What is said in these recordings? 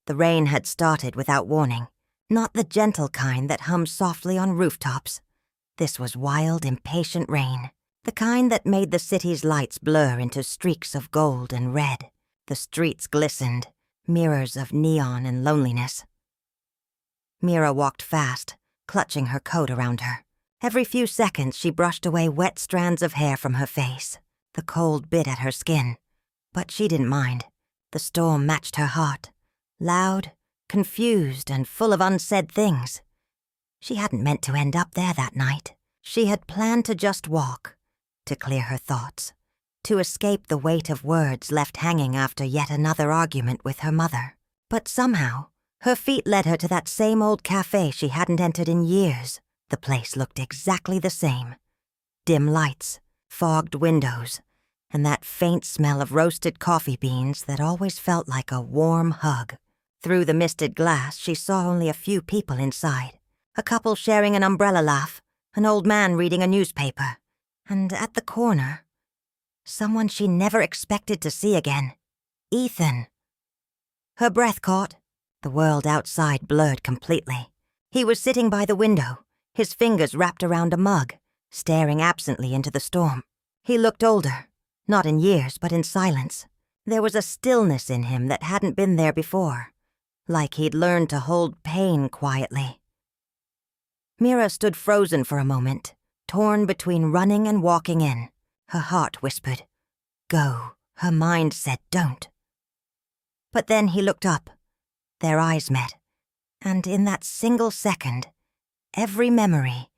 The rain had started without warning, not the gentle kind that hums softly on rooftops. This was wild, impatient rain, the kind that made the city's lights blur into streaks of gold and red. The streets glistened, mirrors of neon and loneliness. Mira walked fast, clutching her coat around her. Every few seconds she brushed away wet strands of hair from her face. The cold bit at her skin, but she didn't mind. The storm matched her heart, loud, confused, and full of unsaid things. She hadn't meant to end up there that night. She had planned to just walk, to clear her thoughts, to escape the weight of words left hanging after yet another argument with her mother. But somehow, her feet led her to that same old cafe she hadn't entered in years. The place looked exactly the same. Dim lights, fogged windows, and that faint smell of roasted coffee beans that always felt like a warm hug. Through the misted glass, she saw only a few people inside. A couple sharing an umbrella laugh, an old man reading a newspaper, and at the corner, someone she never expected to see again. Ethan. Her breath caught. The world outside blurred completely. He was sitting by the window, his fingers wrapped around a mug, staring absently into the storm. He looked older, not in years, but in silence. There was a stillness in him that hadn't been there before, like he'd learned to hold pain quietly. Mira stood frozen for a moment, torn between running and walking in. Her heart whispered, "Go." Her mind said, "Don't." But then he looked up. Their eyes met, and in that single second, every memory,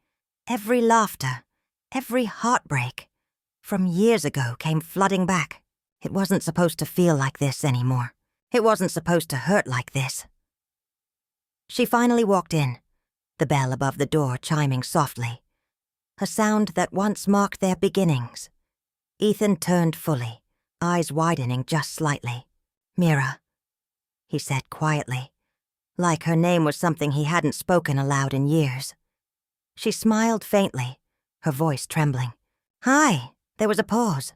every laughter, every heartbreak from years ago came flooding back. It wasn't supposed to feel like this anymore. It wasn't supposed to hurt like this. She finally walked in, the bell above the door chiming softly, a sound that once marked their beginnings. Ethan turned fully, eyes widening just slightly. "Mira," he said quietly, like her name was something he hadn't spoken aloud in years. She smiled faintly, her voice trembling. "Hi." There was a pause,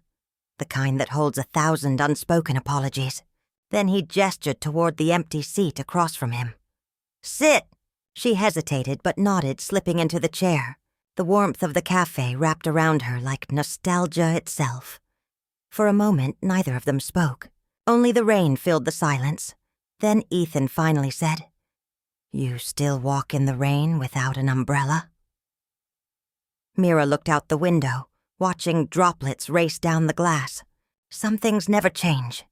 the kind that holds 1,000 unspoken apologies. Then he gestured toward the empty seat across from him. "Sit." She hesitated but nodded, slipping into the chair, the warmth of the cafe wrapped around her like nostalgia itself. For a moment, neither of them spoke. Only the rain filled the silence. Then Ethan finally said, "You still walk in the rain without an umbrella?" Mira looked out the window, watching droplets race down the glass. "Some things never change,"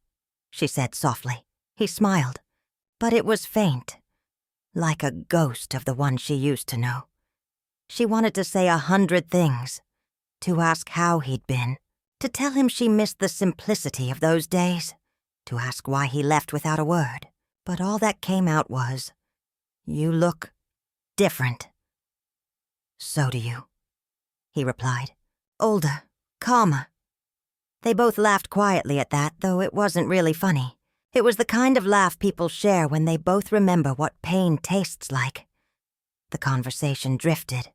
she said softly. He smiled, but it was faint, like a ghost of the one she used to know. She wanted to say 100 things, to ask how he'd been, to tell him she missed the simplicity of those days, to ask why he left without a word. But all that came out was, "You look different." "So do you," he replied. "Older, calmer." They both laughed quietly at that, though it wasn't really funny. It was the kind of laugh people share when they both remember what pain tastes like. The conversation drifted,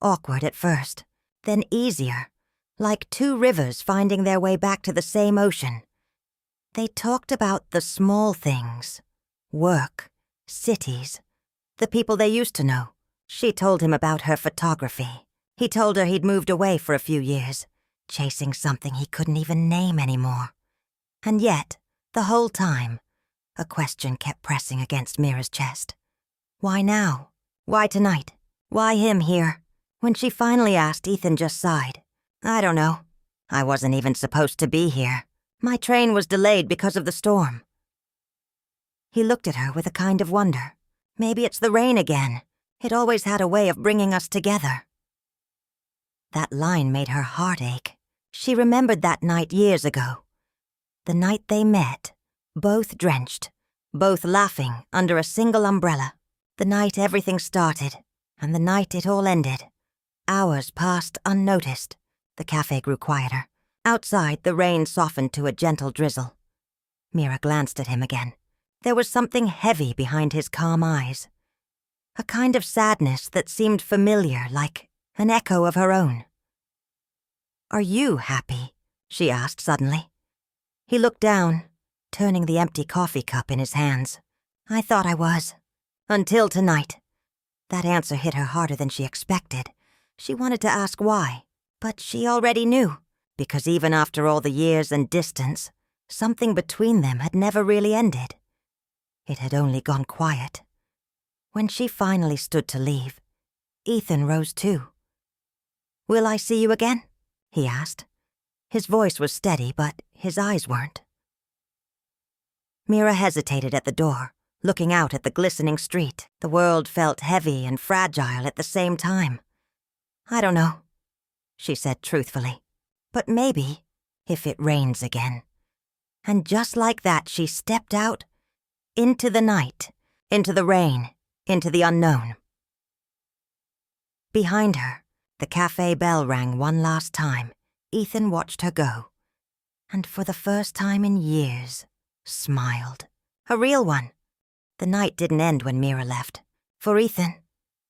awkward at first, then easier, like two rivers finding their way back to the same ocean. They talked about the small things, work, cities, the people they used to know. She told him about her photography. He told her he'd moved away for a few years, chasing something he couldn't even name anymore. And yet, the whole time, a question kept pressing against Mira's chest. Why now? Why tonight? Why him here? When she finally asked, Ethan just sighed. "I don't know. I wasn't even supposed to be here. My train was delayed because of the storm." He looked at her with a kind of wonder. Maybe it's the rain again. It always had a way of bringing us together. That line made her heart ache. She remembered that night years ago. The night they met, both drenched, both laughing under a single umbrella. The night everything started, and the night it all ended. Hours passed unnoticed. The cafe grew quieter. Outside, the rain softened to a gentle drizzle. Mira glanced at him again. There was something heavy behind his calm eyes. A kind of sadness that seemed familiar, like an echo of her own. "Are you happy?" she asked suddenly. He looked down, turning the empty coffee cup in his hands. I thought I was. Until tonight. That answer hit her harder than she expected. She wanted to ask why, but she already knew, because even after all the years and distance, something between them had never really ended. It had only gone quiet. When she finally stood to leave, Ethan rose too. "Will I see you again?" he asked. His voice was steady, but his eyes weren't. Mira hesitated at the door, looking out at the glistening street. The world felt heavy and fragile at the same time. "I don't know," she said truthfully. "But maybe, if it rains again." And just like that, she stepped out into the night, into the rain, into the unknown. Behind her, the cafe bell rang one last time. Ethan watched her go, and for the first time in years, smiled. A real one. The night didn't end when Mira left. For Ethan,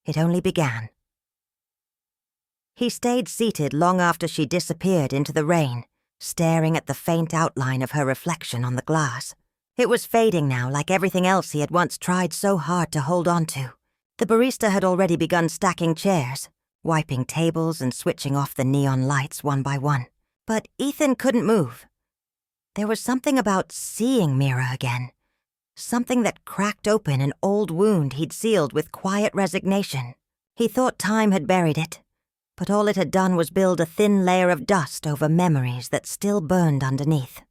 it only began. He stayed seated long after she disappeared into the rain, staring at the faint outline of her reflection on the glass. It was fading now, like everything else he had once tried so hard to hold on to. The barista had already begun stacking chairs, wiping tables and switching off the neon lights one by one. But Ethan couldn't move. There was something about seeing Mira again, something that cracked open an old wound he'd sealed with quiet resignation. He thought time had buried it, but all it had done was build a thin layer of dust over memories that still burned underneath.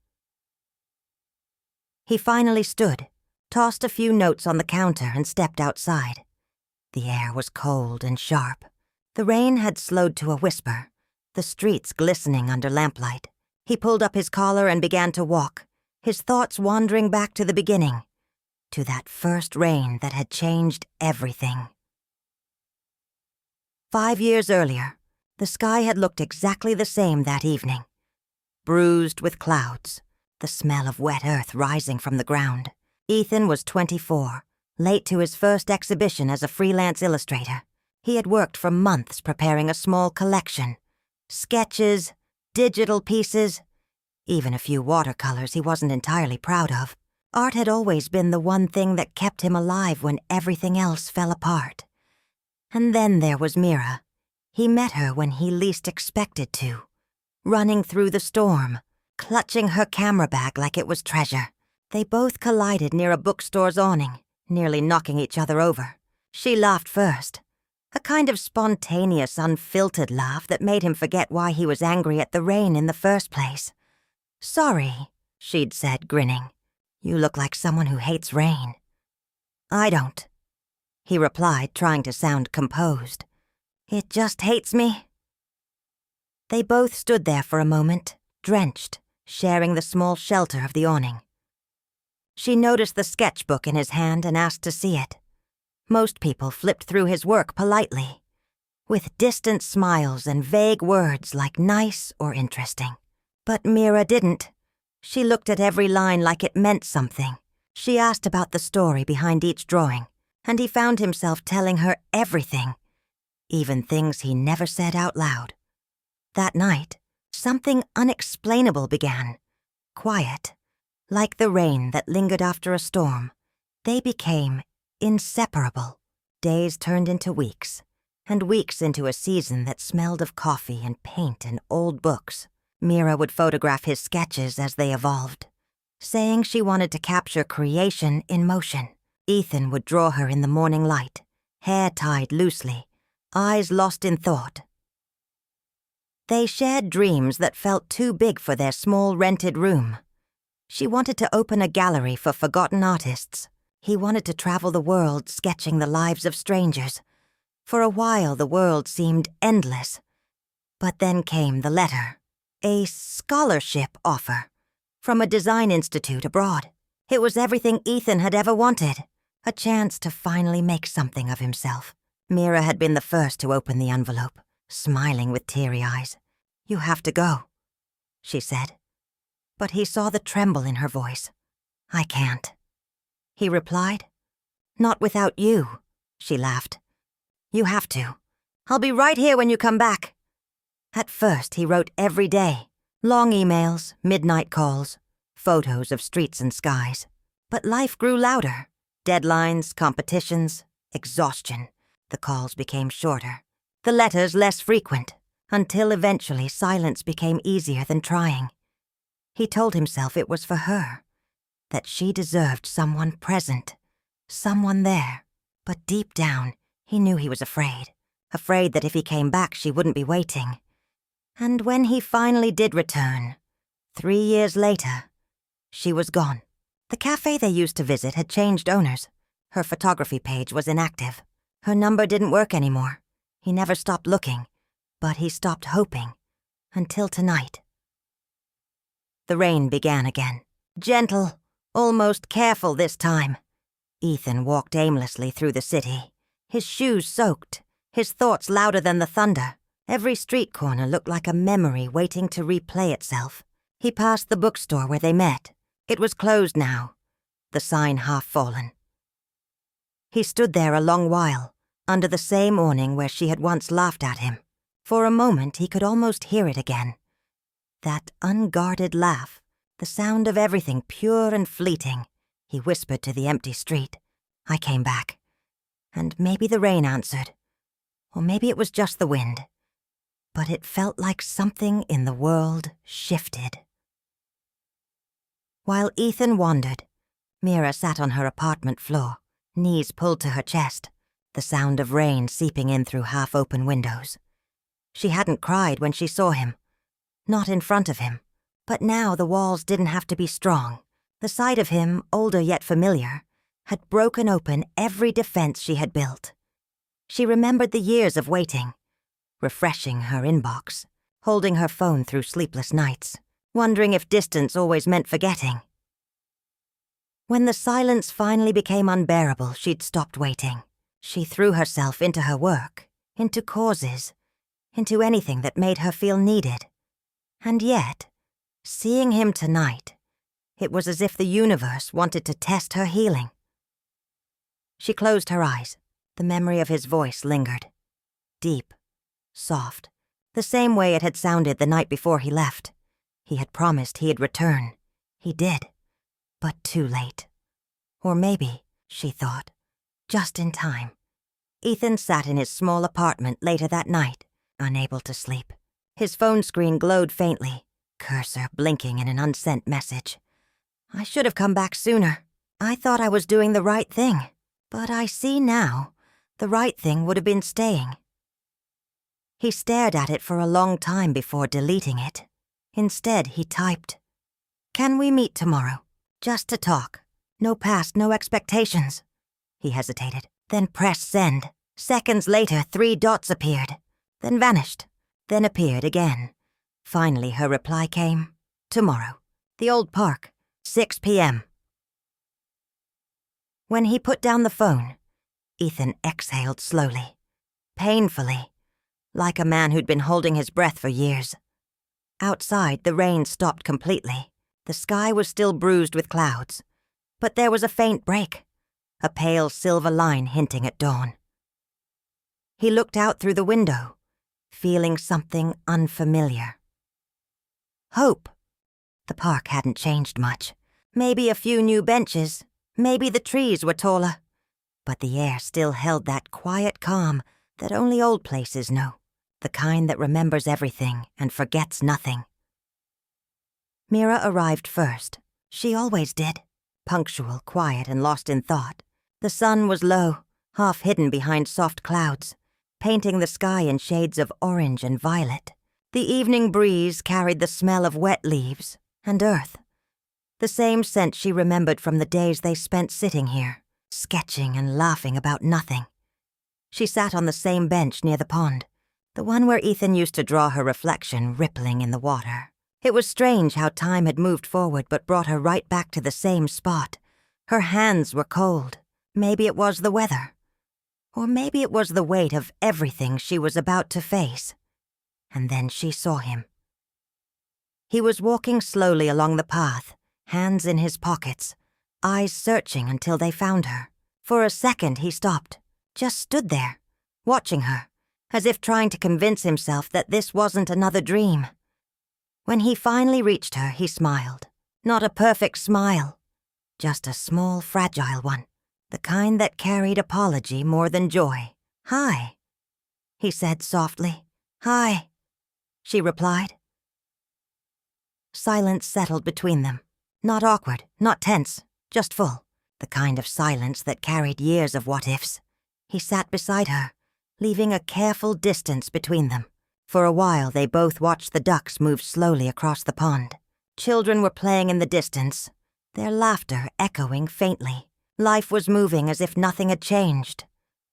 He finally stood, tossed a few notes on the counter, and stepped outside. The air was cold and sharp. The rain had slowed to a whisper, the streets glistening under lamplight. He pulled up his collar and began to walk, his thoughts wandering back to the beginning, to that first rain that had changed everything. 5 years earlier, the sky had looked exactly the same that evening. Bruised with clouds, the smell of wet earth rising from the ground. Ethan was 24, late to his first exhibition as a freelance illustrator. He had worked for months preparing a small collection. Sketches, digital pieces, even a few watercolors he wasn't entirely proud of. Art had always been the one thing that kept him alive when everything else fell apart. And then there was Mira. He met her when he least expected to, running through the storm, clutching her camera bag like it was treasure. They both collided near a bookstore's awning, nearly knocking each other over. She laughed first, a kind of spontaneous, unfiltered laugh that made him forget why he was angry at the rain in the first place. "Sorry," she'd said, grinning. "You look like someone who hates rain." "I don't," he replied, trying to sound composed. "It just hates me." They both stood there for a moment, drenched, sharing the small shelter of the awning. She noticed the sketchbook in his hand and asked to see it. Most people flipped through his work politely, with distant smiles and vague words like nice or interesting. But Mira didn't. She looked at every line like it meant something. She asked about the story behind each drawing, and he found himself telling her everything, even things he never said out loud. That night, something unexplainable began. Quiet, like the rain that lingered after a storm. They became inseparable. Days turned into weeks, and weeks into a season that smelled of coffee and paint and old books. Mira would photograph his sketches as they evolved, saying she wanted to capture creation in motion. Ethan would draw her in the morning light, hair tied loosely, eyes lost in thought. They shared dreams that felt too big for their small rented room. She wanted to open a gallery for forgotten artists. He wanted to travel the world sketching the lives of strangers. For a while the world seemed endless. But then came the letter. A scholarship offer from a design institute abroad. It was everything Ethan had ever wanted. A chance to finally make something of himself. Mira had been the first to open the envelope, smiling with teary eyes. "You have to go," she said. But he saw the tremble in her voice. "I can't," he replied. "Not without you," she laughed. "You have to. I'll be right here when you come back." At first, he wrote every day. Long emails, midnight calls, photos of streets and skies. But life grew louder. Deadlines, competitions, exhaustion. The calls became shorter, the letters less frequent, until eventually silence became easier than trying. He told himself it was for her, that she deserved someone present, someone there. But deep down, he knew he was afraid that if he came back she wouldn't be waiting. And when he finally did return, 3 years later, she was gone. The cafe they used to visit had changed owners. Her photography page was inactive. Her number didn't work anymore. He never stopped looking, but he stopped hoping, until tonight. The rain began again. Gentle, almost careful this time. Ethan walked aimlessly through the city, his shoes soaked, his thoughts louder than the thunder. Every street corner looked like a memory waiting to replay itself. He passed the bookstore where they met. It was closed now, the sign half fallen. He stood there a long while, under the same awning where she had once laughed at him. For a moment he could almost hear it again. That unguarded laugh, the sound of everything pure and fleeting. He whispered to the empty street. I came back. And maybe the rain answered. Or maybe it was just the wind. But it felt like something in the world shifted. While Ethan wandered, Mira sat on her apartment floor, knees pulled to her chest, the sound of rain seeping in through half-open windows. She hadn't cried when she saw him. Not in front of him. But now the walls didn't have to be strong. The sight of him, older yet familiar, had broken open every defense she had built. She remembered the years of waiting, refreshing her inbox, holding her phone through sleepless nights, wondering if distance always meant forgetting. When the silence finally became unbearable, she'd stopped waiting. She threw herself into her work, into causes, into anything that made her feel needed. And yet, seeing him tonight, it was as if the universe wanted to test her healing. She closed her eyes. The memory of his voice lingered. Deep, soft, the same way it had sounded the night before he left. He had promised he'd return. He did. But too late. Or maybe, she thought, just in time. Ethan sat in his small apartment later that night, unable to sleep. His phone screen glowed faintly, cursor blinking in an unsent message. I should have come back sooner. I thought I was doing the right thing. But I see now, the right thing would have been staying. He stared at it for a long time before deleting it. Instead, he typed, Can we meet tomorrow? Just to talk. No past, no expectations. He hesitated, then pressed send. Seconds later, 3 dots appeared, then vanished, then appeared again. Finally, her reply came, Tomorrow. The old park, 6 p.m. When he put down the phone, Ethan exhaled slowly, painfully, like a man who'd been holding his breath for years. Outside, the rain stopped completely. The sky was still bruised with clouds, but there was a faint break, a pale silver line hinting at dawn. He looked out through the window, feeling something unfamiliar. Hope. The park hadn't changed much. Maybe a few new benches, maybe the trees were taller, but the air still held that quiet calm that only old places know, the kind that remembers everything and forgets nothing. Mira arrived first. She always did. Punctual, quiet, and lost in thought. The sun was low, half hidden behind soft clouds, painting the sky in shades of orange and violet. The evening breeze carried the smell of wet leaves and earth, the same scent she remembered from the days they spent sitting here, sketching and laughing about nothing. She sat on the same bench near the pond, the one where Ethan used to draw her reflection rippling in the water. It was strange how time had moved forward but brought her right back to the same spot. Her hands were cold. Maybe it was the weather. Or maybe it was the weight of everything she was about to face. And then she saw him. He was walking slowly along the path, hands in his pockets, eyes searching until they found her. For a second he stopped, just stood there, watching her, as if trying to convince himself that this wasn't another dream. When he finally reached her, he smiled. Not a perfect smile, just a small, fragile one. The kind that carried apology more than joy. "Hi," he said softly. "Hi," she replied. Silence settled between them. Not awkward, not tense, just full. The kind of silence that carried years of what-ifs. He sat beside her, leaving a careful distance between them. For a while they both watched the ducks move slowly across the pond. Children were playing in the distance, their laughter echoing faintly. Life was moving as if nothing had changed.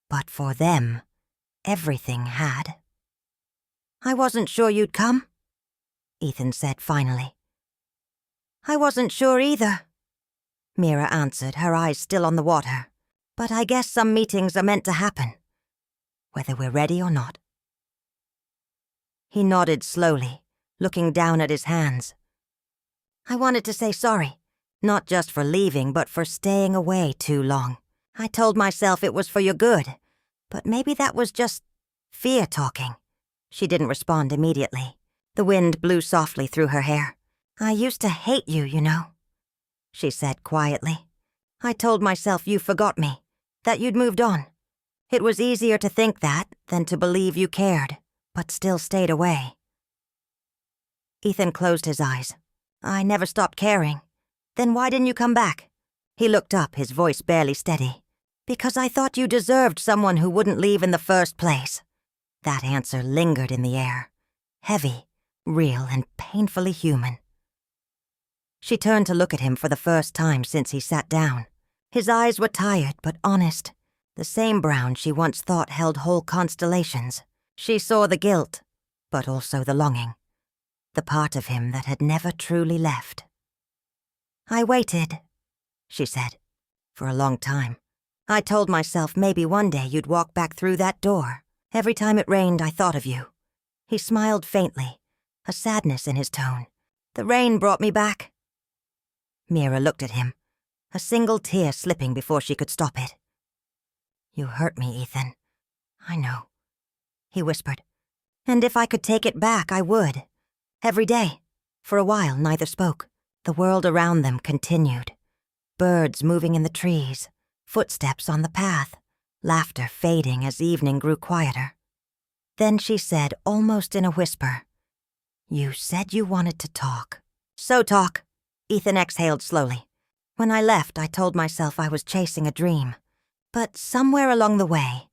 But for them, everything had. "I wasn't sure you'd come," Ethan said finally. "I wasn't sure either," Mira answered, her eyes still on the water. "But I guess some meetings are meant to happen, whether we're ready or not." He nodded slowly, looking down at his hands. "I wanted to say sorry, not just for leaving, but for staying away too long. I told myself it was for your good, but maybe that was just fear talking." She didn't respond immediately. The wind blew softly through her hair. "I used to hate you, you know," she said quietly. "I told myself you forgot me, that you'd moved on. It was easier to think that than to believe you cared, but still stayed away." Ethan closed his eyes. "I never stopped caring. Then why didn't you come back?" He looked up, his voice barely steady. "Because I thought you deserved someone who wouldn't leave in the first place." That answer lingered in the air, heavy, real, and painfully human. She turned to look at him for the first time since he sat down. His eyes were tired but honest, the same brown she once thought held whole constellations. She saw the guilt, but also the longing, the part of him that had never truly left. "I waited," she said, "for a long time. I told myself maybe one day you'd walk back through that door. Every time it rained, I thought of you." He smiled faintly, a sadness in his tone. "The rain brought me back." Mira looked at him, a single tear slipping before she could stop it. "You hurt me, Ethan. I know," he whispered. "And if I could take it back, I would. Every day." For a while, neither spoke. The world around them continued. Birds moving in the trees, footsteps on the path, laughter fading as evening grew quieter. Then she said, almost in a whisper, "You said you wanted to talk." "So talk," Ethan exhaled slowly. "When I left, I told myself I was chasing a dream. But somewhere along the way,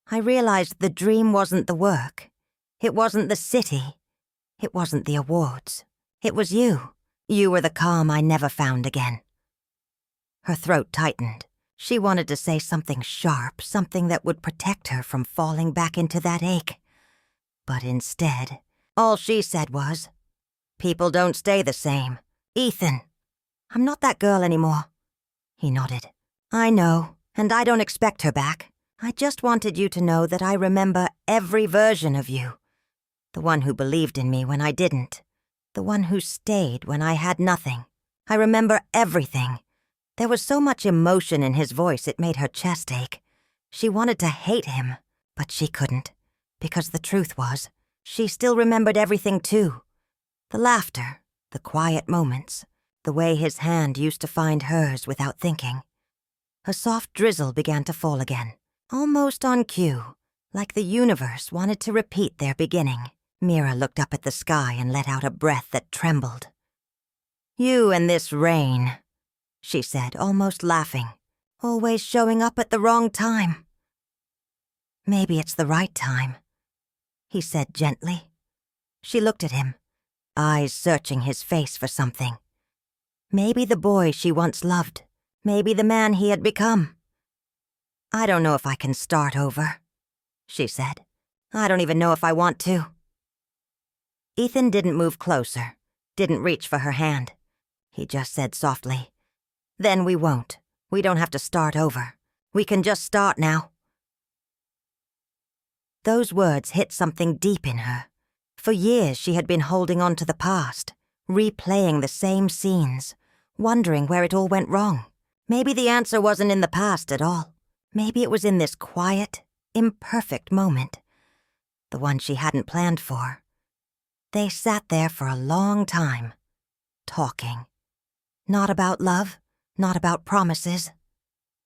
I realized the dream wasn't the work. It wasn't the city. It wasn't the awards. It was you. You were the calm I never found again." Her throat tightened. She wanted to say something sharp, something that would protect her from falling back into that ache. But instead, all she said was, "People don't stay the same. Ethan, I'm not that girl anymore." He nodded. "I know, and I don't expect her back. I just wanted you to know that I remember every version of you. The one who believed in me when I didn't. The one who stayed when I had nothing. I remember everything." There was so much emotion in his voice it made her chest ache. She wanted to hate him, but she couldn't, because the truth was, she still remembered everything too. The laughter, the quiet moments, the way his hand used to find hers without thinking. A soft drizzle began to fall again, almost on cue, like the universe wanted to repeat their beginning. Mira looked up at the sky and let out a breath that trembled. "You and this rain," she said, almost laughing. "Always showing up at the wrong time." "Maybe it's the right time," he said gently. She looked at him, eyes searching his face for something. Maybe the boy she once loved. Maybe the man he had become. "I don't know if I can start over," she said. "I don't even know if I want to." Ethan didn't move closer, didn't reach for her hand. He just said softly, "Then we won't. We don't have to start over. We can just start now." Those words hit something deep in her. For years she had been holding on to the past, replaying the same scenes, wondering where it all went wrong. Maybe the answer wasn't in the past at all. Maybe it was in this quiet, imperfect moment, the one she hadn't planned for. They sat there for a long time, talking. Not about love, not about promises,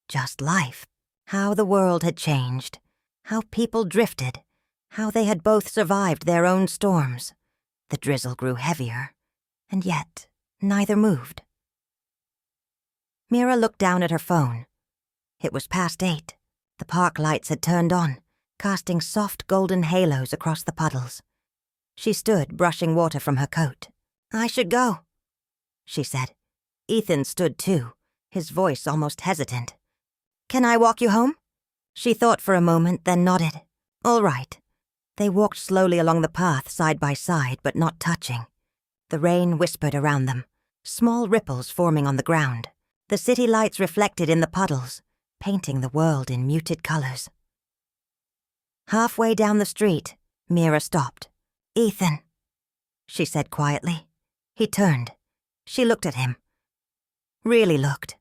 Just life. How the world had changed. How people drifted. How they had both survived their own storms. The drizzle grew heavier, and yet neither moved. Mira looked down at her phone. It was past 8. The park lights had turned on, casting soft golden halos across the puddles. She stood, brushing water from her coat. "I should go," she said. Ethan stood too, his voice almost hesitant. "Can I walk you home?" She thought for a moment, then nodded. "All right." They walked slowly along the path, side by side, but not touching. The rain whispered around them, small ripples forming on the ground. The city lights reflected in the puddles, painting the world in muted colors. Halfway down the street, Mira stopped. "Ethan," she said quietly. He turned. She looked at him. Really looked.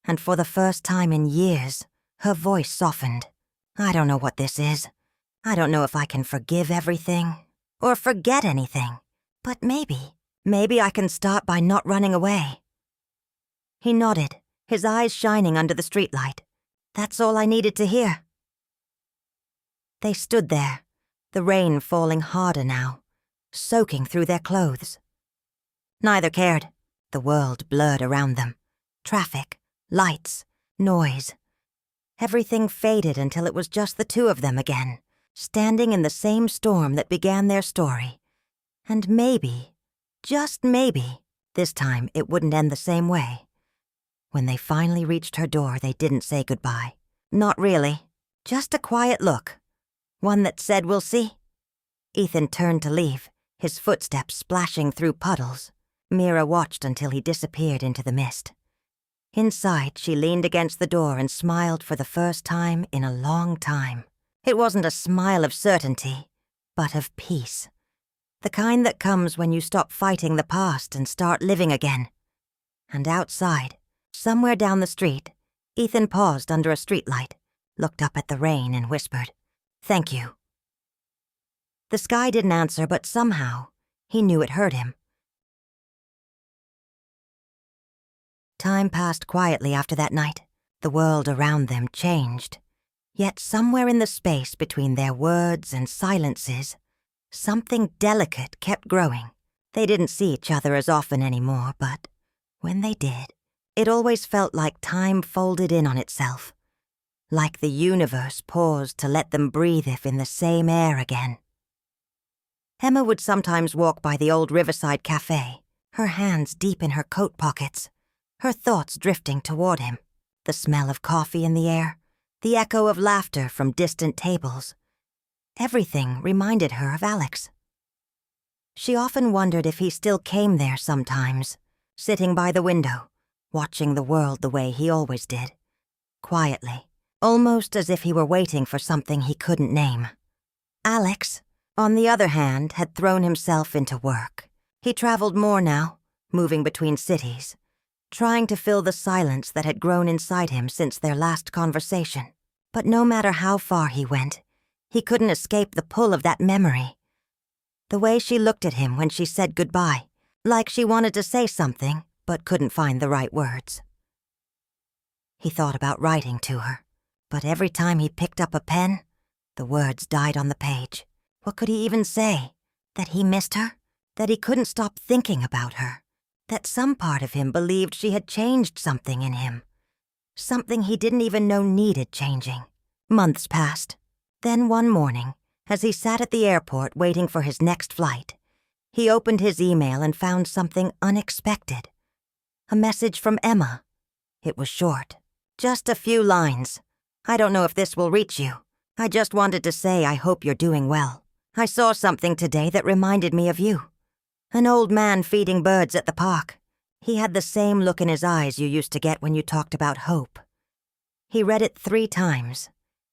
And for the first time in years, her voice softened. "I don't know what this is. I don't know if I can forgive everything, or forget anything. But maybe I can start by not running away." He nodded, his eyes shining under the streetlight. "That's all I needed to hear." They stood there, the rain falling harder now, soaking through their clothes. Neither cared. The world blurred around them. Traffic, lights, noise. Everything faded until it was just the two of them again, standing in the same storm that began their story. And maybe, just maybe, this time it wouldn't end the same way. When they finally reached her door, they didn't say goodbye. Not really. Just a quiet look. One that said, "We'll see." Ethan turned to leave, his footsteps splashing through puddles. Mira watched until he disappeared into the mist. Inside, she leaned against the door and smiled for the first time in a long time. It wasn't a smile of certainty, but of peace. The kind that comes when you stop fighting the past and start living again. And outside, somewhere down the street, Ethan paused under a streetlight, looked up at the rain and whispered, "Thank you." The sky didn't answer, but somehow, he knew it heard him. Time passed quietly after that night. The world around them changed. Yet somewhere in the space between their words and silences, something delicate kept growing. They didn't see each other as often anymore, but when they did, it always felt like time folded in on itself. Like the universe paused to let them breathe in the same air again. Emma would sometimes walk by the old riverside cafe, her hands deep in her coat pockets, her thoughts drifting toward him, the smell of coffee in the air, the echo of laughter from distant tables. Everything reminded her of Alex. She often wondered if he still came there sometimes, sitting by the window, watching the world the way he always did, quietly, almost as if he were waiting for something he couldn't name. Alex, on the other hand, had thrown himself into work. He traveled more now, moving between cities, trying to fill the silence that had grown inside him since their last conversation. But no matter how far he went, he couldn't escape the pull of that memory. The way she looked at him when she said goodbye, like she wanted to say something, but couldn't find the right words. He thought about writing to her, but every time he picked up a pen, the words died on the page. What could he even say? That he missed her? That he couldn't stop thinking about her? That some part of him believed she had changed something in him? Something he didn't even know needed changing. Months passed. Then one morning, as he sat at the airport waiting for his next flight, he opened his email and found something unexpected. A message from Emma. It was short. Just a few lines. "I don't know if this will reach you. I just wanted to say I hope you're doing well. I saw something today that reminded me of you. An old man feeding birds at the park. He had the same look in his eyes you used to get when you talked about hope." He read it 3 times,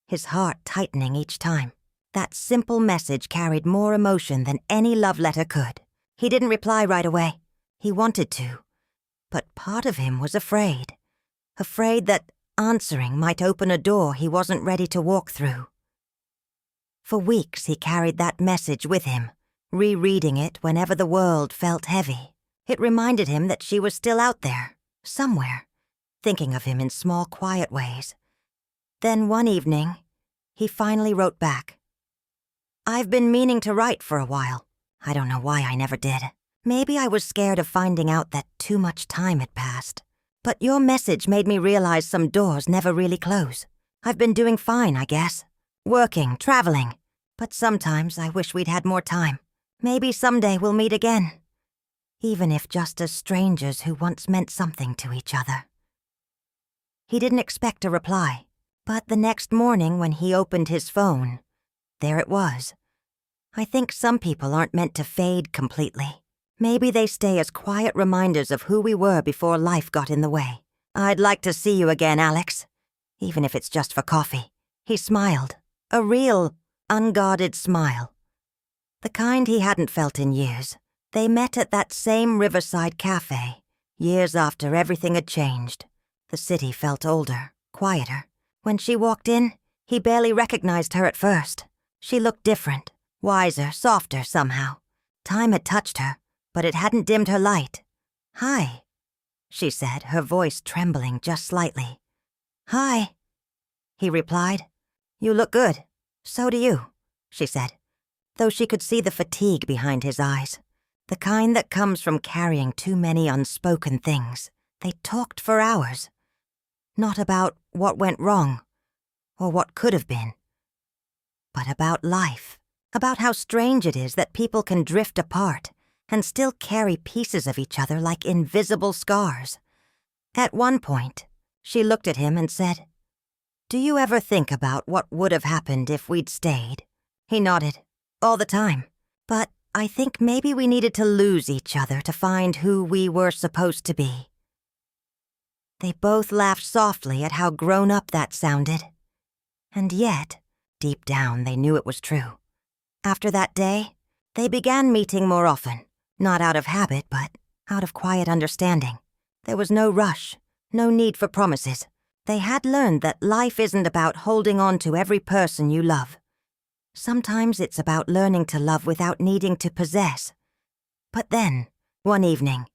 his heart tightening each time. That simple message carried more emotion than any love letter could. He didn't reply right away. He wanted to. But part of him was afraid. Afraid that answering might open a door he wasn't ready to walk through. For weeks he carried that message with him, rereading it whenever the world felt heavy. It reminded him that she was still out there, somewhere, thinking of him in small, quiet ways. Then one evening, he finally wrote back. "I've been meaning to write for a while. I don't know why I never did. Maybe I was scared of finding out that too much time had passed. But your message made me realize some doors never really close. I've been doing fine, I guess. Working, traveling. But sometimes I wish we'd had more time. Maybe someday we'll meet again. Even if just as strangers who once meant something to each other." He didn't expect a reply, but the next morning when he opened his phone, there it was. I think some people aren't meant to fade completely. Maybe they stay as quiet reminders of who we were before life got in the way. "I'd like to see you again, Alex. Even if it's just for coffee." He smiled. A real, unguarded smile. The kind he hadn't felt in years. They met at that same riverside cafe, years after everything had changed. The city felt older, quieter. When she walked in, he barely recognized her at first. She looked different, wiser, softer somehow. Time had touched her, but it hadn't dimmed her light. "Hi," she said, her voice trembling just slightly. "Hi," he replied. "You look good." "So do you," she said, though she could see the fatigue behind his eyes, the kind that comes from carrying too many unspoken things. They talked for hours. Not about what went wrong, or what could have been, but about life, about how strange it is that people can drift apart and still carry pieces of each other like invisible scars. At one point, she looked at him and said, "Do you ever think about what would have happened if we'd stayed?" He nodded. "All the time. But I think maybe we needed to lose each other to find who we were supposed to be." They both laughed softly at how grown up that sounded. And yet, deep down, they knew it was true. After that day, they began meeting more often, not out of habit, but out of quiet understanding. There was no rush, no need for promises. They had learned that life isn't about holding on to every person you love. Sometimes it's about learning to love without needing to possess. But then, one evening,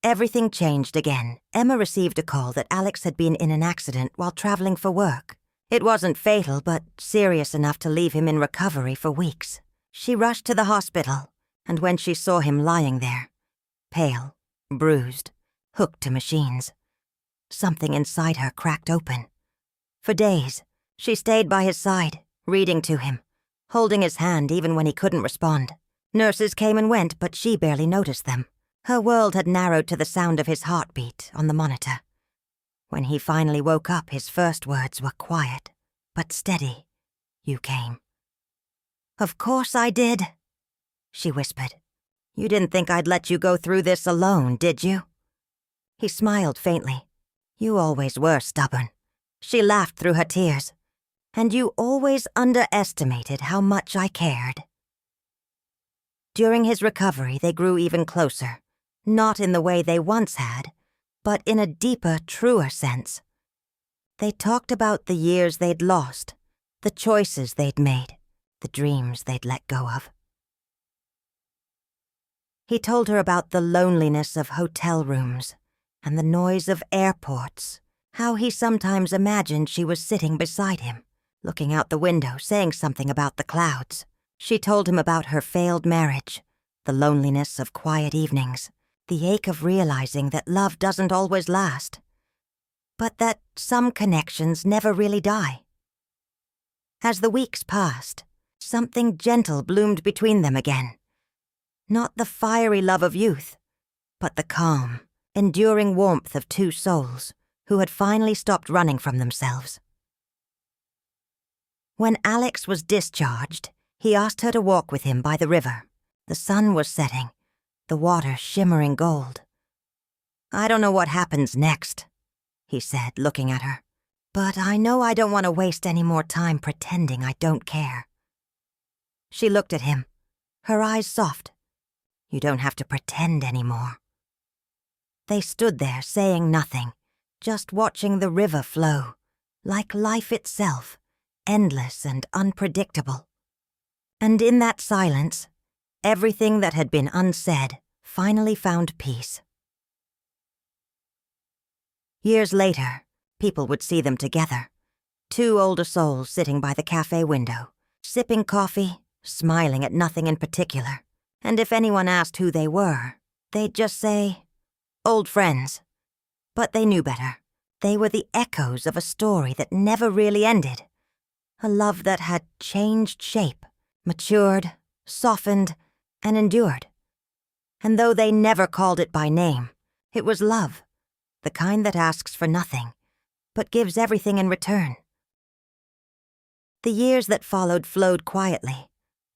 everything changed again. Emma received a call that Alex had been in an accident while traveling for work. It wasn't fatal, but serious enough to leave him in recovery for weeks. She rushed to the hospital, and when she saw him lying there, pale, bruised, hooked to machines, something inside her cracked open. For days, she stayed by his side, reading to him, holding his hand even when he couldn't respond. Nurses came and went, but she barely noticed them. Her world had narrowed to the sound of his heartbeat on the monitor. When he finally woke up, his first words were quiet, but steady. "You came." "Of course I did," she whispered. "You didn't think I'd let you go through this alone, did you?" He smiled faintly. "You always were stubborn." She laughed through her tears. "And you always underestimated how much I cared." During his recovery, they grew even closer, not in the way they once had, but in a deeper, truer sense. They talked about the years they'd lost, the choices they'd made, the dreams they'd let go of. He told her about the loneliness of hotel rooms and the noise of airports, how he sometimes imagined she was sitting beside him, looking out the window, saying something about the clouds. She told him about her failed marriage, the loneliness of quiet evenings, the ache of realizing that love doesn't always last, but that some connections never really die. As the weeks passed, something gentle bloomed between them again. Not the fiery love of youth, but the calm, enduring warmth of two souls who had finally stopped running from themselves. When Alex was discharged, he asked her to walk with him by the river. The sun was setting, the water shimmering gold. "I don't know what happens next," he said, looking at her. "But I know I don't want to waste any more time pretending I don't care." She looked at him, her eyes soft. "You don't have to pretend anymore." They stood there saying nothing, just watching the river flow, like life itself, endless and unpredictable. And in that silence, everything that had been unsaid finally found peace. Years later, people would see them together. Two older souls sitting by the cafe window, sipping coffee, smiling at nothing in particular. And if anyone asked who they were, they'd just say, "Old friends." But they knew better. They were the echoes of a story that never really ended. A love that had changed shape, matured, softened, and endured. And though they never called it by name, it was love, the kind that asks for nothing, but gives everything in return. The years that followed flowed quietly,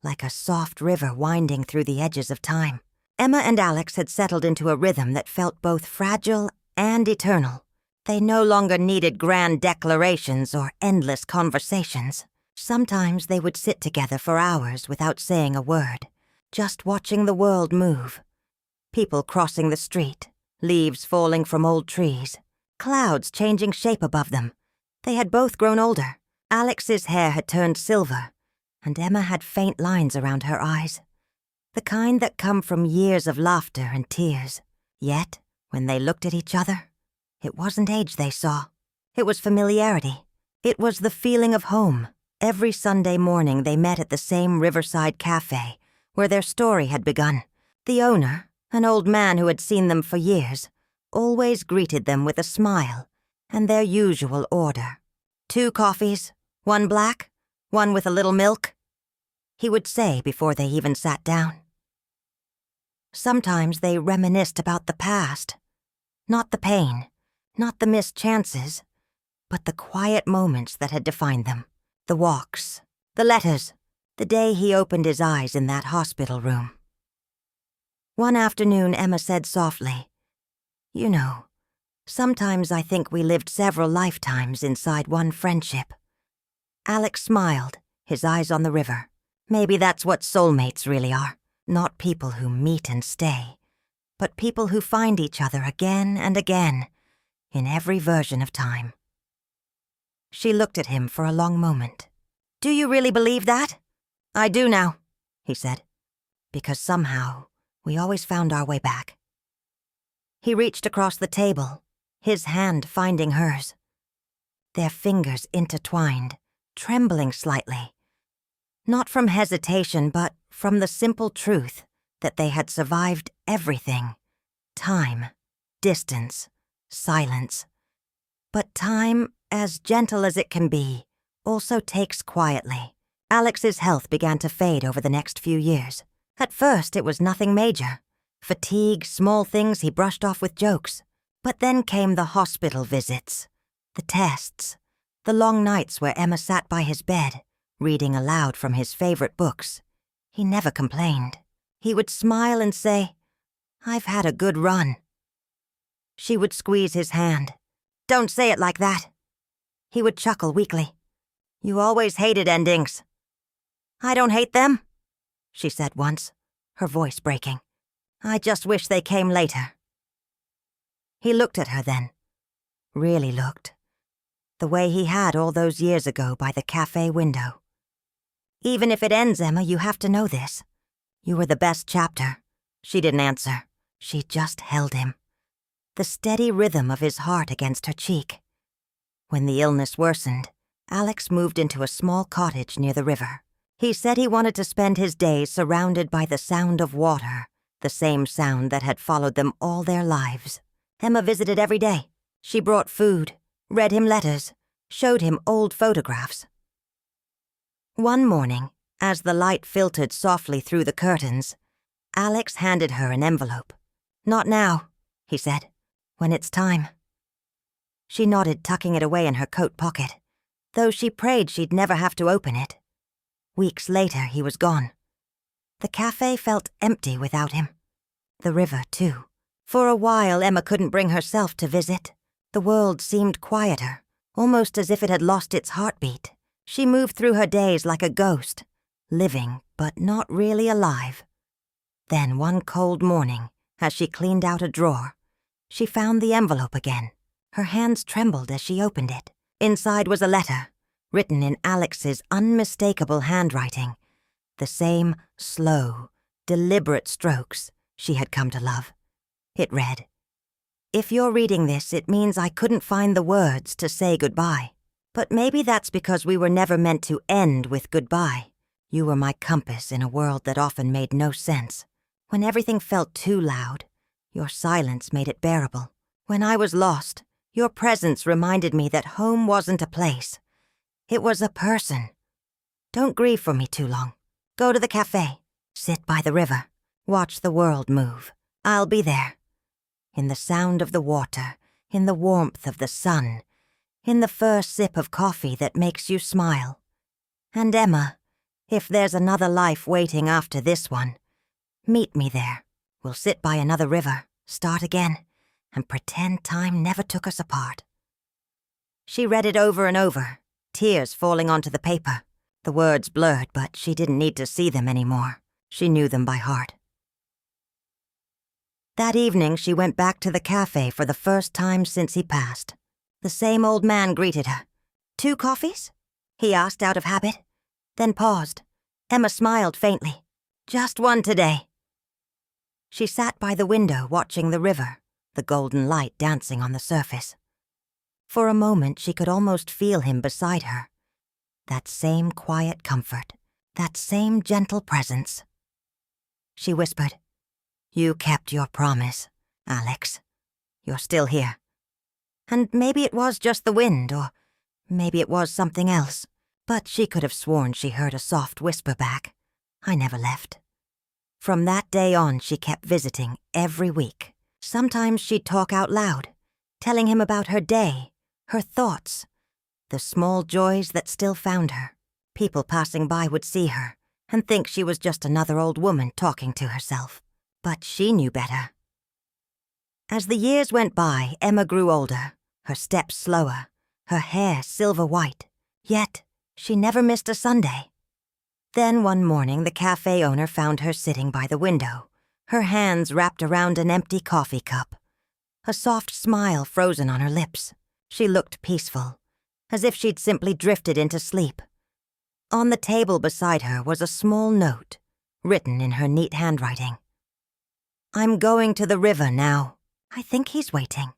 like a soft river winding through the edges of time. Emma and Alex had settled into a rhythm that felt both fragile and eternal. They no longer needed grand declarations or endless conversations. Sometimes they would sit together for hours without saying a word, just watching the world move. People crossing the street, leaves falling from old trees, clouds changing shape above them. They had both grown older. Alex's hair had turned silver, and Emma had faint lines around her eyes, the kind that come from years of laughter and tears. Yet, when they looked at each other, it wasn't age they saw. It was familiarity. It was the feeling of home. Every Sunday morning they met at the same riverside cafe where their story had begun. The owner, an old man who had seen them for years, always greeted them with a smile and their usual order. 2 coffees, 1 black, 1 with a little milk, he would say before they even sat down. Sometimes they reminisced about the past. Not the pain, not the missed chances, but the quiet moments that had defined them. The walks, the letters, the day he opened his eyes in that hospital room. One afternoon, Emma said softly, "You know, sometimes I think we lived several lifetimes inside one friendship." Alex smiled, his eyes on the river. Maybe that's what soulmates really are. Not people who meet and stay, but people who find each other again and again, in every version of time. She looked at him for a long moment. "Do you really believe that?" "I do now," he said, "because somehow we always found our way back." He reached across the table, his hand finding hers. Their fingers intertwined, trembling slightly. Not from hesitation, but from the simple truth that they had survived everything. Time, distance, silence. But time, as gentle as it can be, also takes quietly. Alex's health began to fade over the next few years. At first, it was nothing major. Fatigue, small things he brushed off with jokes. But then came the hospital visits, the tests, the long nights where Emma sat by his bed, reading aloud from his favorite books. He never complained. He would smile and say, "I've had a good run." She would squeeze his hand. "Don't say it like that." He would chuckle weakly. "You always hated endings." "I don't hate them," she said once, her voice breaking. "I just wish they came later." He looked at her then. Really looked. The way he had all those years ago by the cafe window. "Even if it ends, Emma, you have to know this. You were the best chapter." She didn't answer. She just held him. The steady rhythm of his heart against her cheek. When the illness worsened, Alex moved into a small cottage near the river. He said he wanted to spend his days surrounded by the sound of water, the same sound that had followed them all their lives. Emma visited every day. She brought food, read him letters, showed him old photographs. One morning, as the light filtered softly through the curtains, Alex handed her an envelope. "Not now," he said. "When it's time." She nodded, tucking it away in her coat pocket, though she prayed she'd never have to open it. Weeks later, he was gone. The cafe felt empty without him. The river, too. For a while, Emma couldn't bring herself to visit. The world seemed quieter, almost as if it had lost its heartbeat. She moved through her days like a ghost, living but not really alive. Then one cold morning, as she cleaned out a drawer, she found the envelope again. Her hands trembled as she opened it. Inside was a letter, written in Alex's unmistakable handwriting, the same slow, deliberate strokes she had come to love. It read, if you're reading this, it means I couldn't find the words to say goodbye. But maybe that's because we were never meant to end with goodbye. You were my compass in a world that often made no sense. When everything felt too loud, your silence made it bearable. When I was lost, your presence reminded me that home wasn't a place. It was a person. Don't grieve for me too long. Go to the cafe. Sit by the river. Watch the world move. I'll be there. In the sound of the water, in the warmth of the sun, in the first sip of coffee that makes you smile. And Emma, if there's another life waiting after this one, meet me there. We'll sit by another river, start again, and pretend time never took us apart. She read it over and over, tears falling onto the paper. The words blurred, but she didn't need to see them anymore. She knew them by heart. That evening, she went back to the cafe for the first time since he passed. The same old man greeted her. 2 coffees? He asked out of habit, then paused. Emma smiled faintly. Just 1 today. She sat by the window watching the river, the golden light dancing on the surface. For a moment, she could almost feel him beside her. That same quiet comfort, that same gentle presence. She whispered, "You kept your promise, Alex. You're still here." And maybe it was just the wind, or maybe it was something else, but she could have sworn she heard a soft whisper back, "I never left." From that day on, she kept visiting every week. Sometimes she'd talk out loud, telling him about her day, her thoughts, the small joys that still found her. People passing by would see her and think she was just another old woman talking to herself. But she knew better. As the years went by, Emma grew older, her steps slower, her hair silver white. Yet, she never missed a Sunday. Then one morning, the cafe owner found her sitting by the window, her hands wrapped around an empty coffee cup. A soft smile frozen on her lips. She looked peaceful, as if she'd simply drifted into sleep. On the table beside her was a small note, written in her neat handwriting. "I'm going to the river now. I think he's waiting."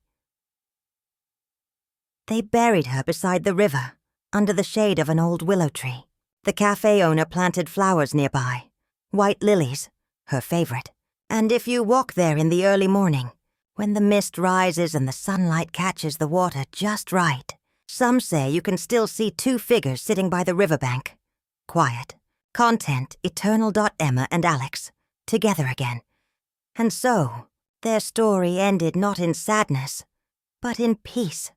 They buried her beside the river, under the shade of an old willow tree. The cafe owner planted flowers nearby, white lilies, her favorite. And if you walk there in the early morning, when the mist rises and the sunlight catches the water just right, some say you can still see 2 figures sitting by the riverbank. Quiet. Content, eternal. Emma and Alex, together again. And so, their story ended not in sadness, but in peace.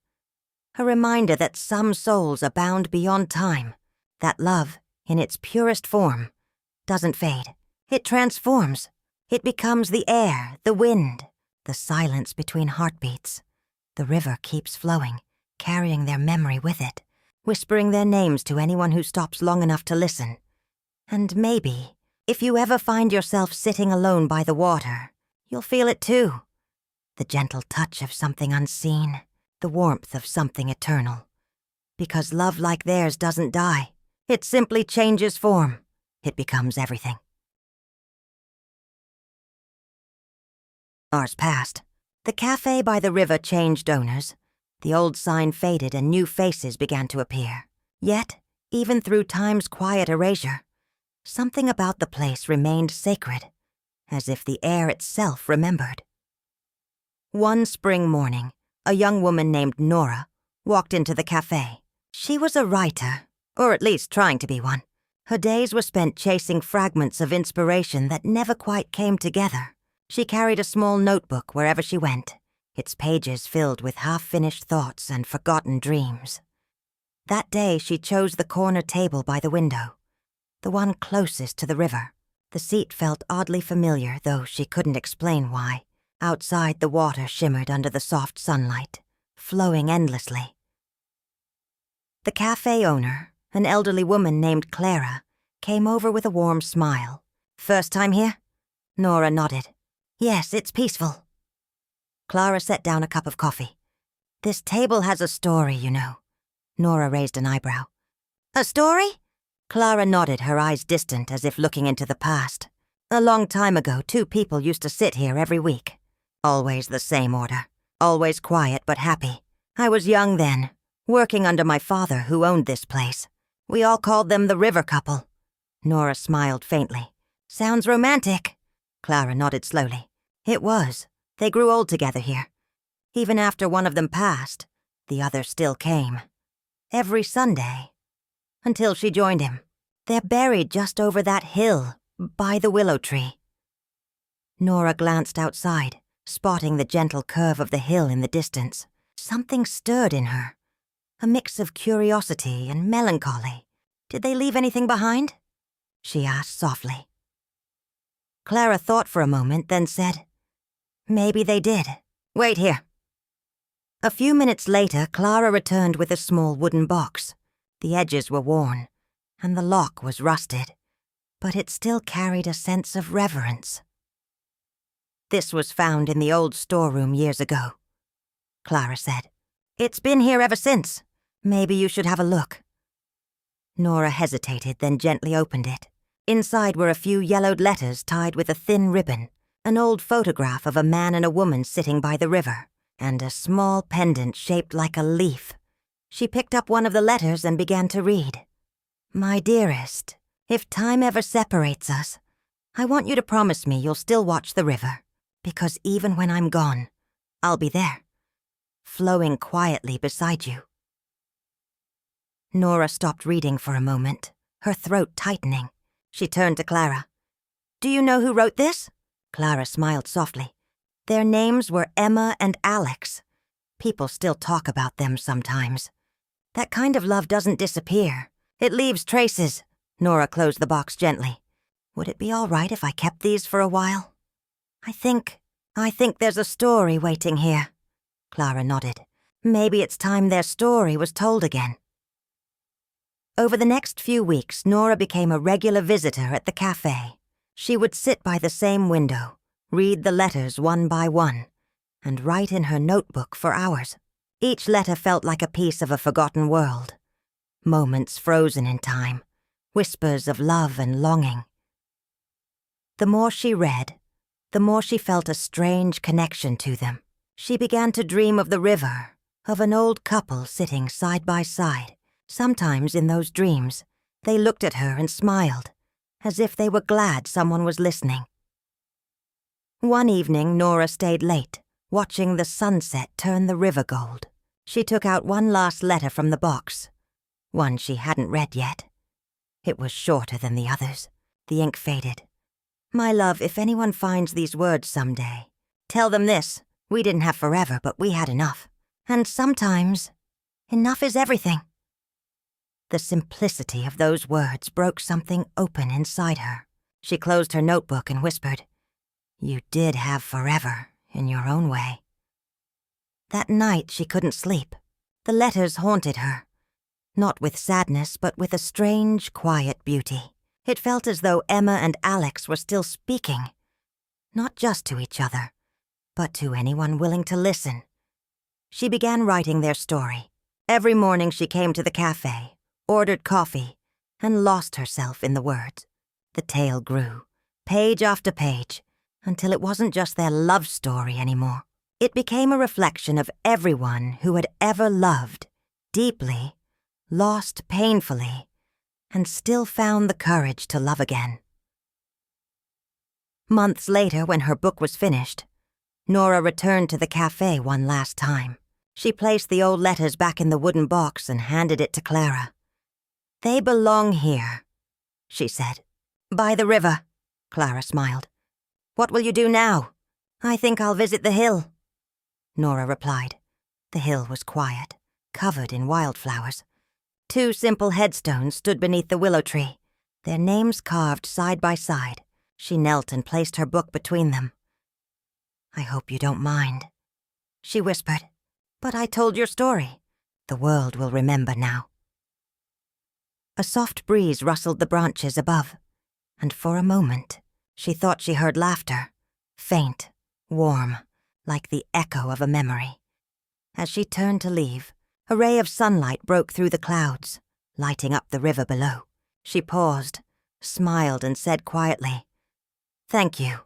A reminder that some souls are bound beyond time, that love, in its purest form, doesn't fade. It transforms. It becomes the air, the wind, the silence between heartbeats. The river keeps flowing, carrying their memory with it, whispering their names to anyone who stops long enough to listen. And maybe, if you ever find yourself sitting alone by the water, you'll feel it too. The gentle touch of something unseen, the warmth of something eternal. Because love like theirs doesn't die. It simply changes form. It becomes everything. Hours passed. The cafe by the river changed owners. The old sign faded and new faces began to appear. Yet, even through time's quiet erasure, something about the place remained sacred, as if the air itself remembered. One spring morning, a young woman named Nora walked into the cafe. She was a writer, or at least trying to be one. Her days were spent chasing fragments of inspiration that never quite came together. She carried a small notebook wherever she went, its pages filled with half-finished thoughts and forgotten dreams. That day she chose the corner table by the window, the one closest to the river. The seat felt oddly familiar, though she couldn't explain why. Outside, the water shimmered under the soft sunlight, flowing endlessly. The cafe owner, an elderly woman named Clara, came over with a warm smile. "First time here?" Nora nodded. "Yes, it's peaceful." Clara set down a cup of coffee. "This table has a story, you know." Nora raised an eyebrow. "A story?" Clara nodded, her eyes distant as if looking into the past. "A long time ago, 2 people used to sit here every week. Always the same order. always quiet but happy. I was young then, working under my father who owned this place. We all called them the River Couple." Nora smiled faintly. "Sounds romantic." Clara nodded slowly. "It was. They grew old together here. Even after one of them passed, the other still came. Every Sunday. Until she joined him. They're buried just over that hill, by the willow tree." Nora glanced outside, spotting the gentle curve of the hill in the distance. Something stirred in her. A mix of curiosity and melancholy. "Did they leave anything behind?" she asked softly. Clara thought for a moment, then said, "Maybe they did. Wait here." A few minutes later, Clara returned with a small wooden box. The edges were worn, and the lock was rusted, but it still carried a sense of reverence. "This was found in the old storeroom years ago," Clara said. "It's been here ever since. Maybe you should have a look." Nora hesitated, then gently opened it. Inside were a few yellowed letters tied with a thin ribbon, an old photograph of a man and a woman sitting by the river, and a small pendant shaped like a leaf. She picked up one of the letters and began to read. "My dearest, if time ever separates us, I want you to promise me you'll still watch the river, because even when I'm gone, I'll be there, flowing quietly beside you." Nora stopped reading for a moment, her throat tightening. She turned to Clara. "Do you know who wrote this?" Clara smiled softly. "Their names were Emma and Alex. People still talk about them sometimes. That kind of love doesn't disappear. It leaves traces." Nora closed the box gently. "Would it be all right if I kept these for a while?" I think there's a story waiting here." Clara nodded. "Maybe it's time their story was told again." Over the next few weeks, Nora became a regular visitor at the cafe. She would sit by the same window, read the letters one by one, and write in her notebook for hours. Each letter felt like a piece of a forgotten world. Moments frozen in time, whispers of love and longing. The more she read, the more she felt a strange connection to them. She began to dream of the river, of an old couple sitting side by side. Sometimes in those dreams, they looked at her and smiled, as if they were glad someone was listening. One evening, Nora stayed late, watching the sunset turn the river gold. She took out one last letter from the box, one she hadn't read yet. It was shorter than the others. The ink faded. "My love, if anyone finds these words someday, tell them this. We didn't have forever, but we had enough. And sometimes, enough is everything." The simplicity of those words broke something open inside her. She closed her notebook and whispered, "You did have forever, in your own way." That night she couldn't sleep. The letters haunted her, not with sadness, but with a strange, quiet beauty. It felt as though Emma and Alex were still speaking, not just to each other, but to anyone willing to listen. She began writing their story. Every morning she came to the cafe, ordered coffee, and lost herself in the words. The tale grew, page after page, until it wasn't just their love story anymore. It became a reflection of everyone who had ever loved, deeply, lost painfully, and still found the courage to love again. Months later, when her book was finished, Nora returned to the cafe one last time. She placed the old letters back in the wooden box and handed it to Clara. "They belong here," she said. "By the river," Clara smiled. "What will you do now?" "I think I'll visit the hill," Nora replied. The hill was quiet, covered in wildflowers. 2 simple headstones stood beneath the willow tree, their names carved side by side. She knelt and placed her book between them. "I hope you don't mind," she whispered. "But I told your story. The world will remember now." A soft breeze rustled the branches above, and for a moment she thought she heard laughter, faint, warm, like the echo of a memory. As she turned to leave, a ray of sunlight broke through the clouds, lighting up the river below. She paused, smiled, and said quietly, "Thank you."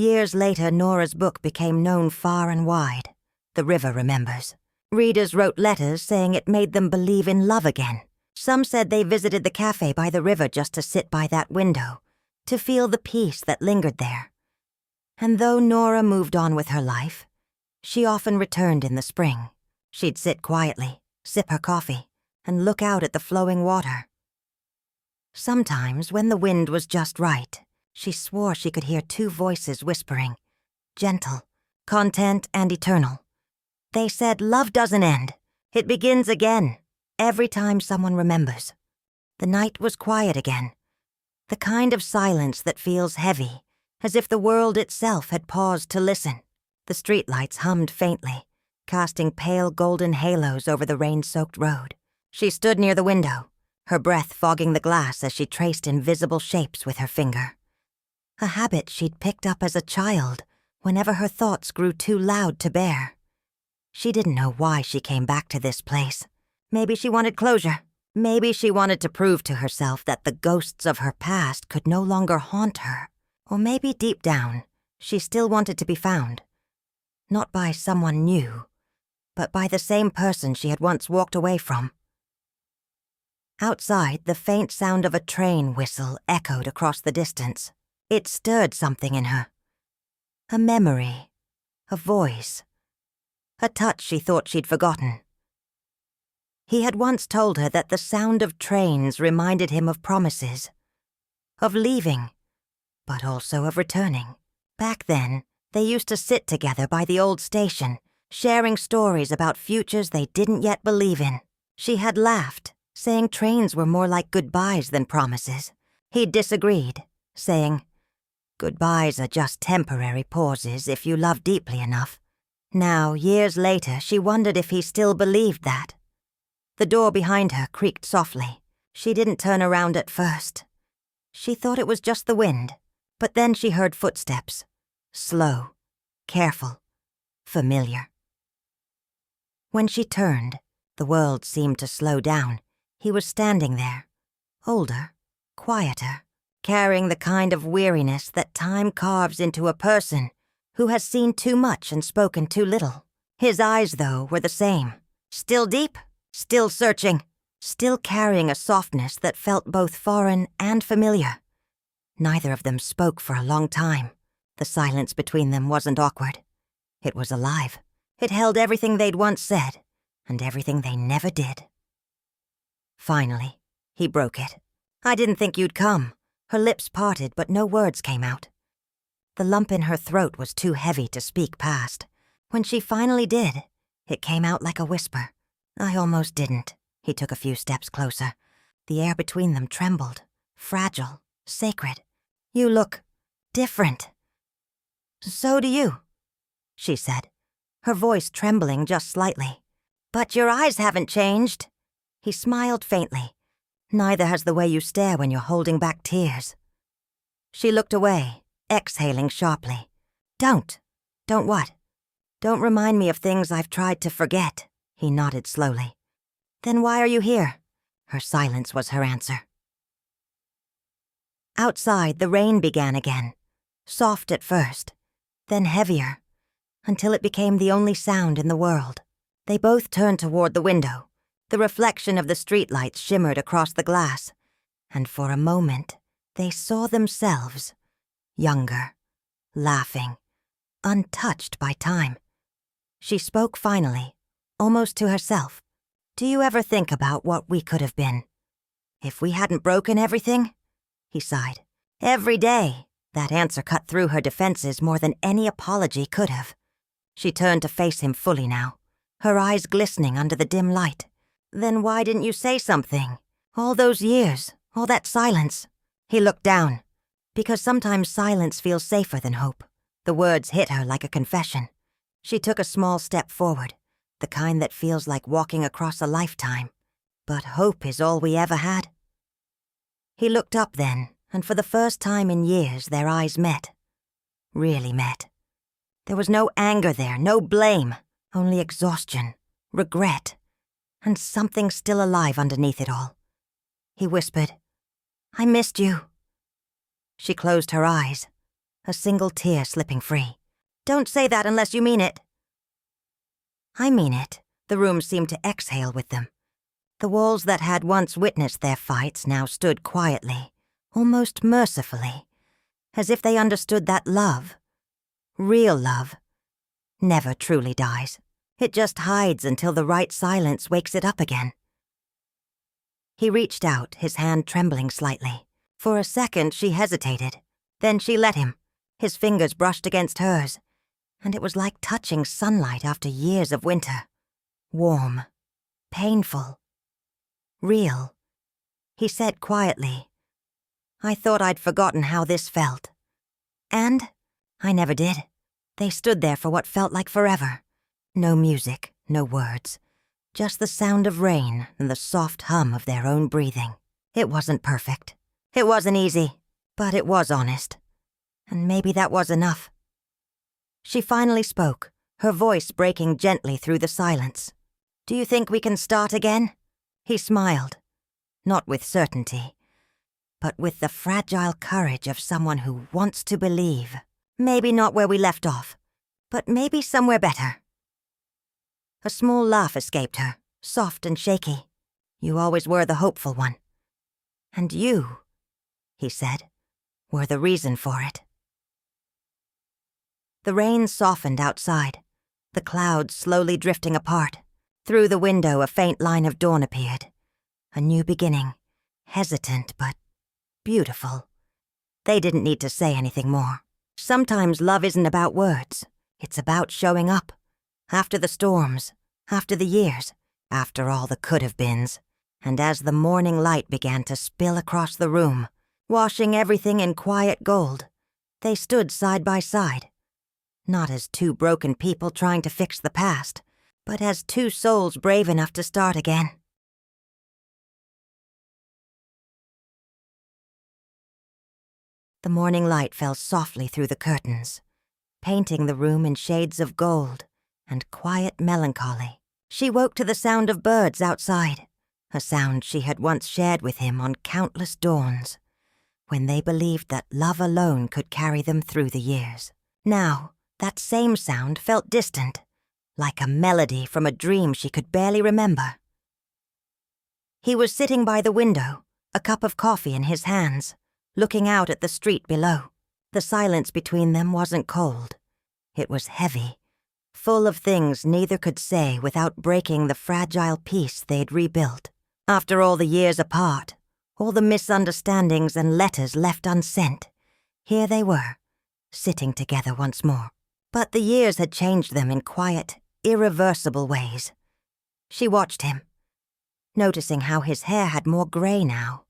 Years later, Nora's book became known far and wide. The river remembers. Readers wrote letters saying it made them believe in love again. Some said they visited the cafe by the river just to sit by that window, to feel the peace that lingered there. And though Nora moved on with her life, she often returned in the spring. She'd sit quietly, sip her coffee, and look out at the flowing water. Sometimes, when the wind was just right, she swore she could hear two voices whispering, gentle, content, and eternal. They said love doesn't end. It begins again, every time someone remembers. The night was quiet again, the kind of silence that feels heavy, as if the world itself had paused to listen. The streetlights hummed faintly, casting pale golden halos over the rain-soaked road. She stood near the window, her breath fogging the glass as she traced invisible shapes with her finger. A habit she'd picked up as a child whenever her thoughts grew too loud to bear. She didn't know why she came back to this place. Maybe she wanted closure. Maybe she wanted to prove to herself that the ghosts of her past could no longer haunt her. Or maybe deep down, she still wanted to be found. Not by someone new, but by the same person she had once walked away from. Outside, the faint sound of a train whistle echoed across the distance. It stirred something in her. A memory, a voice, a touch she thought she'd forgotten. He had once told her that the sound of trains reminded him of promises, of leaving, but also of returning. Back then, they used to sit together by the old station, sharing stories about futures they didn't yet believe in. She had laughed, saying trains were more like goodbyes than promises. He'd disagreed, saying, "Goodbyes are just temporary pauses if you love deeply enough." Now, years later, she wondered if he still believed that. The door behind her creaked softly. She didn't turn around at first. She thought it was just the wind, but then she heard footsteps. Slow, careful, familiar. When she turned, the world seemed to slow down. He was standing there, older, quieter, carrying the kind of weariness that time carves into a person who has seen too much and spoken too little. His eyes, though, were the same. Still deep, still searching, still carrying a softness that felt both foreign and familiar. Neither of them spoke for a long time. The silence between them wasn't awkward. It was alive. It held everything they'd once said, and everything they never did. Finally, he broke it. "I didn't think you'd come." Her lips parted, but no words came out. The lump in her throat was too heavy to speak past. When she finally did, it came out like a whisper. "I almost didn't." He took a few steps closer. The air between them trembled, fragile, sacred. "You look different." "So do you," she said, her voice trembling just slightly. "But your eyes haven't changed." He smiled faintly. "Neither has the way you stare when you're holding back tears." She looked away, exhaling sharply. Don't what? Don't remind me of things I've tried to forget." He nodded slowly. "Then why are you here?" Her silence was her answer. Outside, the rain began again, soft at first, then heavier, until it became the only sound in the world. They both turned toward the window. The reflection of the streetlights shimmered across the glass, and for a moment they saw themselves, younger, laughing, untouched by time. She spoke finally, almost to herself. "Do you ever think about what we could have been? If we hadn't broken everything?" He sighed. "Every day." That answer cut through her defenses more than any apology could have. She turned to face him fully now, her eyes glistening under the dim light. "Then why didn't you say something? All those years, all that silence." He looked down. Because sometimes silence feels safer than hope. The words hit her like a confession. She took a small step forward, the kind that feels like walking across a lifetime. But hope is all we ever had. He looked up then, and for the first time in years their eyes met. Really met. There was no anger there, no blame, only exhaustion, regret, and something still alive underneath it all. He whispered, "I missed you." She closed her eyes. a single tear slipping free. "Don't say that unless you mean it." "I mean it." The room seemed to exhale with them. The walls that had once witnessed their fights now stood quietly, almost mercifully, as if they understood that love, real love, never truly dies. It just hides until the right silence wakes it up again. He reached out, his hand trembling slightly. For a second she hesitated. Then she let him. His fingers brushed against hers, and it was like touching sunlight after years of winter. Warm, painful, real. He said quietly, "I thought I'd forgotten how this felt." And I never did. They stood there for what felt like forever. No music, no words. Just the sound of rain and the soft hum of their own breathing. It wasn't perfect. It wasn't easy, but it was honest. And maybe that was enough. She finally spoke, her voice breaking gently through the silence. "Do you think we can start again?" He smiled, not with certainty, but with the fragile courage of someone who wants to believe. "Maybe not where we left off, but maybe somewhere better." A small laugh escaped her, soft and shaky. "You always were the hopeful one. And you," he said, "were the reason for it." The rain softened outside, the clouds slowly drifting apart. Through the window a faint line of dawn appeared. A new beginning, hesitant but beautiful. They didn't need to say anything more. Sometimes love isn't about words. It's about showing up. After the storms, after the years, after all the could-have-beens. And as the morning light began to spill across the room, washing everything in quiet gold, they stood side by side. Not as two broken people trying to fix the past, but as two souls brave enough to start again. The morning light fell softly through the curtains, painting the room in shades of gold and quiet melancholy. She woke to the sound of birds outside, a sound she had once shared with him on countless dawns, when they believed that love alone could carry them through the years. Now, that same sound felt distant, like a melody from a dream she could barely remember. He was sitting by the window, a cup of coffee in his hands, looking out at the street below. The silence between them wasn't cold. It was heavy, full of things neither could say without breaking the fragile peace they'd rebuilt. After all the years apart, all the misunderstandings and letters left unsent, here they were, sitting together once more. But the years had changed them in quiet, irreversible ways. She watched him, noticing how his hair had more gray now,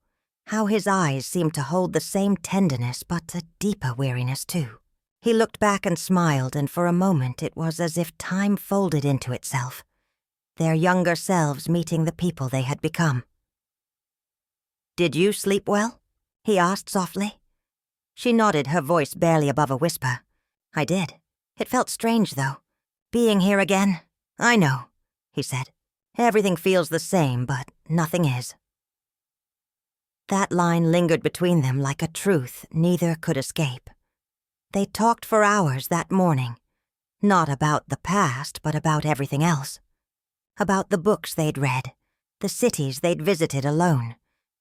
how his eyes seemed to hold the same tenderness but a deeper weariness too. He looked back and smiled, and for a moment it was as if time folded into itself, their younger selves meeting the people they had become. "Did you sleep well?" he asked softly. She nodded, her voice barely above a whisper. "I did. It felt strange, though. Being here again." "I know," he said. "Everything feels the same, but nothing is." That line lingered between them like a truth neither could escape. They talked for hours that morning, not about the past, but about everything else. About the books they'd read, the cities they'd visited alone,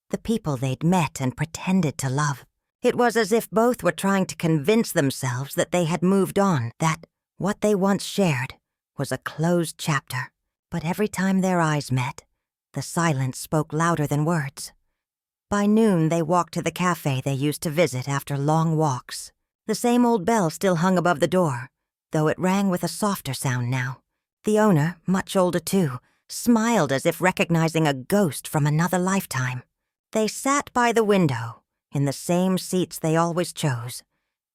the people they'd met and pretended to love. It was as if both were trying to convince themselves that they had moved on, that what they once shared was a closed chapter. But every time their eyes met, the silence spoke louder than words. By noon they walked to the cafe they used to visit after long walks. The same old bell still hung above the door, though it rang with a softer sound now. The owner, much older too, smiled as if recognizing a ghost from another lifetime. They sat by the window, in the same seats they always chose,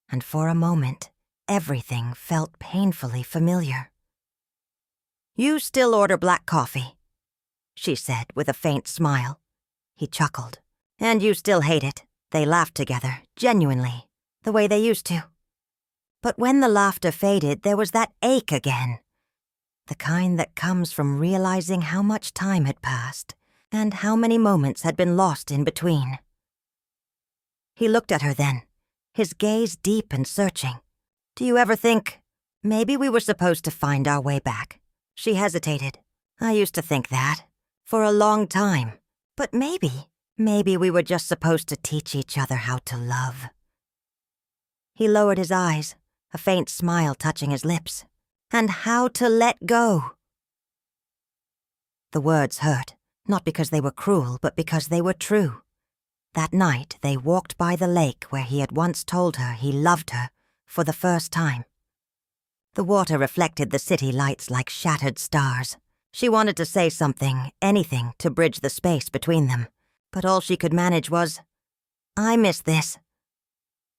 and for a moment, everything felt painfully familiar. "You still order black coffee," she said with a faint smile. He chuckled. "And you still hate it." They laughed together, genuinely, the way they used to. But when the laughter faded, there was that ache again, the kind that comes from realizing how much time had passed and how many moments had been lost in between. He looked at her then, his gaze deep and searching. "Do you ever think, maybe we were supposed to find our way back?" She hesitated. "I used to think that, for a long time. But maybe we were just supposed to teach each other how to love." He lowered his eyes, a faint smile touching his lips. "And how to let go." The words hurt, not because they were cruel, but because they were true. That night, they walked by the lake where he had once told her he loved her for the first time. The water reflected the city lights like shattered stars. She wanted to say something, anything, to bridge the space between them, but all she could manage was, "I miss this."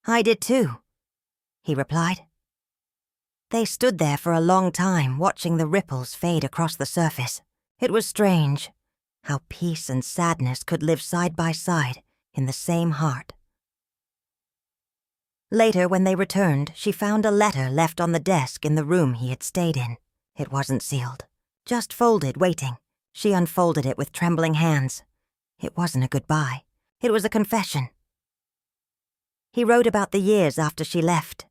"I did too," he replied. They stood there for a long time, watching the ripples fade across the surface. It was strange how peace and sadness could live side by side in the same heart. Later, when they returned, she found a letter left on the desk in the room he had stayed in. It wasn't sealed, just folded, waiting. She unfolded it with trembling hands. It wasn't a goodbye. It was a confession. He wrote about the years after she left,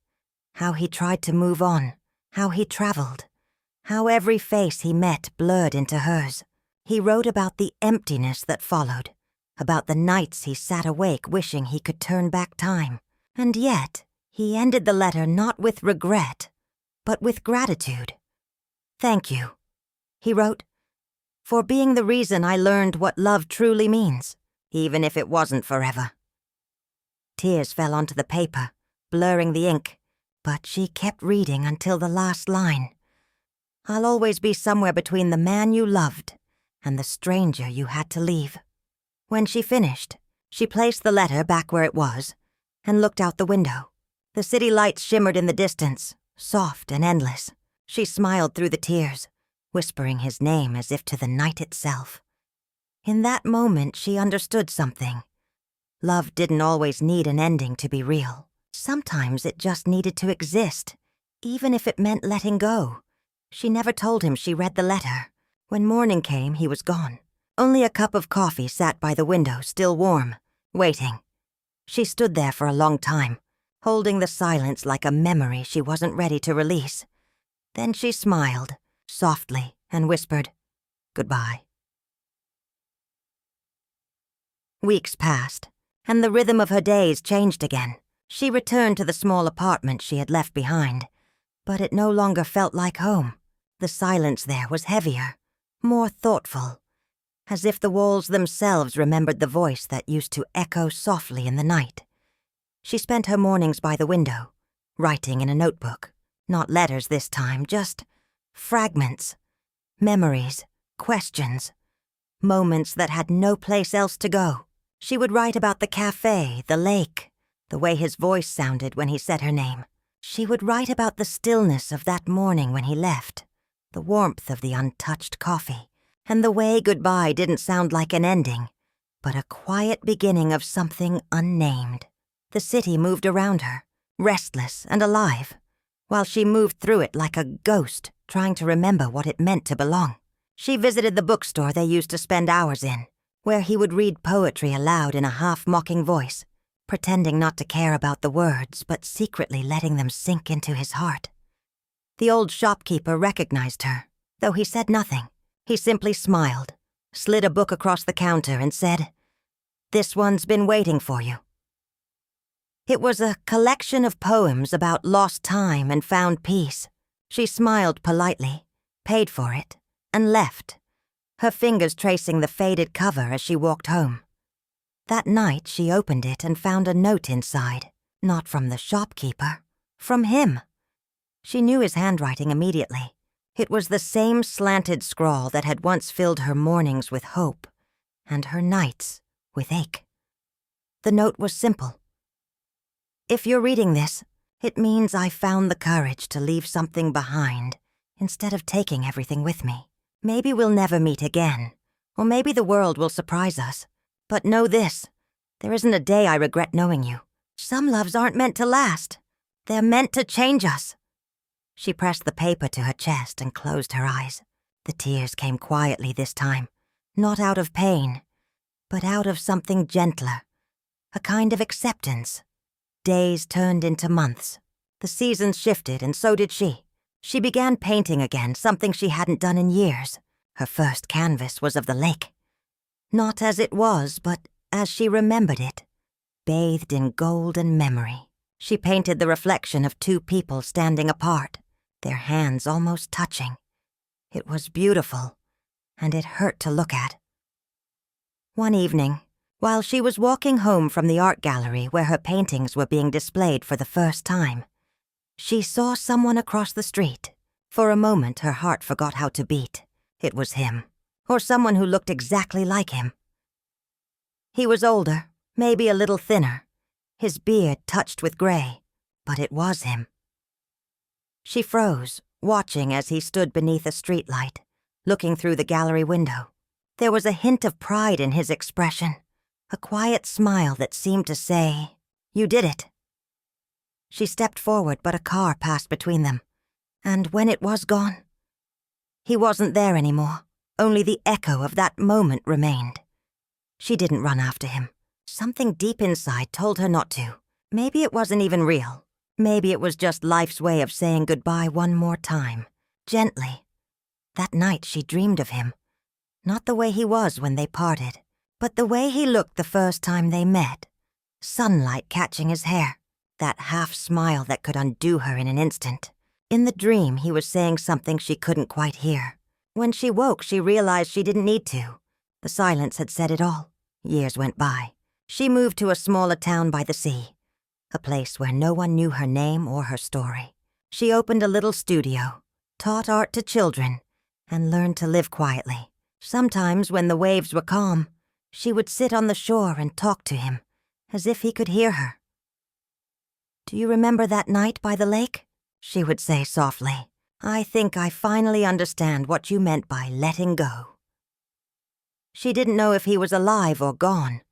how he tried to move on, how he traveled, how every face he met blurred into hers. He wrote about the emptiness that followed, about the nights he sat awake wishing he could turn back time. And yet, he ended the letter not with regret, but with gratitude. "Thank you," he wrote, "for being the reason I learned what love truly means, even if it wasn't forever." Tears fell onto the paper, blurring the ink, but she kept reading until the last line. "I'll always be somewhere between the man you loved and the stranger you had to leave." When she finished, she placed the letter back where it was and looked out the window. The city lights shimmered in the distance, soft and endless. She smiled through the tears, whispering his name as if to the night itself. In that moment, she understood something. Love didn't always need an ending to be real. Sometimes it just needed to exist, even if it meant letting go. She never told him she read the letter. When morning came, he was gone. Only a cup of coffee sat by the window, still warm, waiting. She stood there for a long time, holding the silence like a memory she wasn't ready to release. Then she smiled, softly, and whispered, "Goodbye." Weeks passed, and the rhythm of her days changed again. She returned to the small apartment she had left behind, but it no longer felt like home. The silence there was heavier, more thoughtful, as if the walls themselves remembered the voice that used to echo softly in the night. She spent her mornings by the window, writing in a notebook. Not letters this time, just fragments, memories, questions, moments that had no place else to go. She would write about the cafe, the lake, the way his voice sounded when he said her name. She would write about the stillness of that morning when he left, the warmth of the untouched coffee, and the way goodbye didn't sound like an ending, but a quiet beginning of something unnamed. The city moved around her, restless and alive, while she moved through it like a ghost, trying to remember what it meant to belong. She visited the bookstore they used to spend hours in, where he would read poetry aloud in a half-mocking voice, pretending not to care about the words, but secretly letting them sink into his heart. The old shopkeeper recognized her, though he said nothing. He simply smiled, slid a book across the counter, and said, "This one's been waiting for you." It was a collection of poems about lost time and found peace. She smiled politely, paid for it, and left, her fingers tracing the faded cover as she walked home. That night she opened it and found a note inside, not from the shopkeeper, from him. She knew his handwriting immediately. It was the same slanted scrawl that had once filled her mornings with hope and her nights with ache. The note was simple. "If you're reading this, it means I found the courage to leave something behind instead of taking everything with me. Maybe we'll never meet again, or maybe the world will surprise us. But know this, there isn't a day I regret knowing you. Some loves aren't meant to last. They're meant to change us." She pressed the paper to her chest and closed her eyes. The tears came quietly this time, not out of pain, but out of something gentler, a kind of acceptance. Days turned into months. The seasons shifted, and so did she. She began painting again, something she hadn't done in years. Her first canvas was of the lake. Not as it was, but as she remembered it, bathed in golden memory. She painted the reflection of two people standing apart, their hands almost touching. It was beautiful, and it hurt to look at. One evening, while she was walking home from the art gallery where her paintings were being displayed for the first time, she saw someone across the street. For a moment, her heart forgot how to beat. It was him, or someone who looked exactly like him. He was older, maybe a little thinner, his beard touched with gray, but it was him. She froze, watching as he stood beneath a streetlight, looking through the gallery window. There was a hint of pride in his expression, a quiet smile that seemed to say, "You did it." She stepped forward, but a car passed between them, and when it was gone, he wasn't there anymore. Only the echo of that moment remained. She didn't run after him. Something deep inside told her not to. Maybe it wasn't even real. Maybe it was just life's way of saying goodbye one more time, gently. That night she dreamed of him. Not the way he was when they parted, but the way he looked the first time they met. Sunlight catching his hair, that half-smile that could undo her in an instant. In the dream, he was saying something she couldn't quite hear. When she woke, she realized she didn't need to. The silence had said it all. Years went by. She moved to a smaller town by the sea, a place where no one knew her name or her story. She opened a little studio, taught art to children, and learned to live quietly. Sometimes, when the waves were calm, she would sit on the shore and talk to him, as if he could hear her. "Do you remember that night by the lake?" she would say softly. "I think I finally understand what you meant by letting go." She didn't know if he was alive or gone,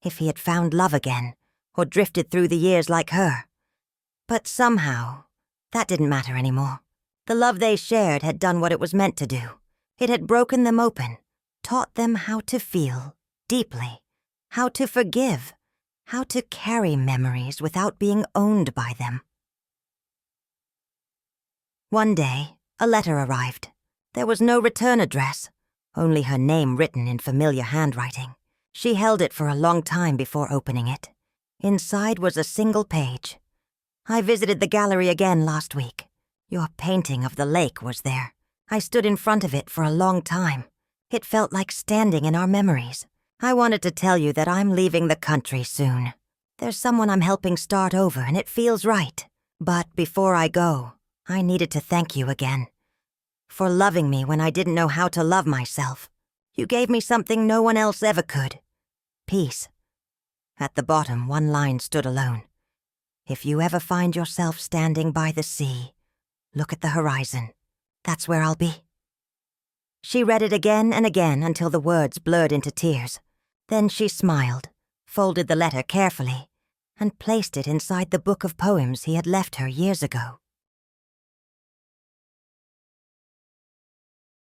if he had found love again, or drifted through the years like her. But somehow, that didn't matter anymore. The love they shared had done what it was meant to do. It had broken them open, taught them how to feel, deeply, how to forgive, how to carry memories without being owned by them. One day, a letter arrived. There was no return address, only her name written in familiar handwriting. She held it for a long time before opening it. Inside was a single page. "I visited the gallery again last week. Your painting of the lake was there. I stood in front of it for a long time. It felt like standing in our memories. I wanted to tell you that I'm leaving the country soon. There's someone I'm helping start over, and it feels right. But before I go, I needed to thank you again. For loving me when I didn't know how to love myself. You gave me something no one else ever could. Peace." At the bottom, one line stood alone. "If you ever find yourself standing by the sea, look at the horizon. That's where I'll be." She read it again and again until the words blurred into tears. Then she smiled, folded the letter carefully, and placed it inside the book of poems he had left her years ago.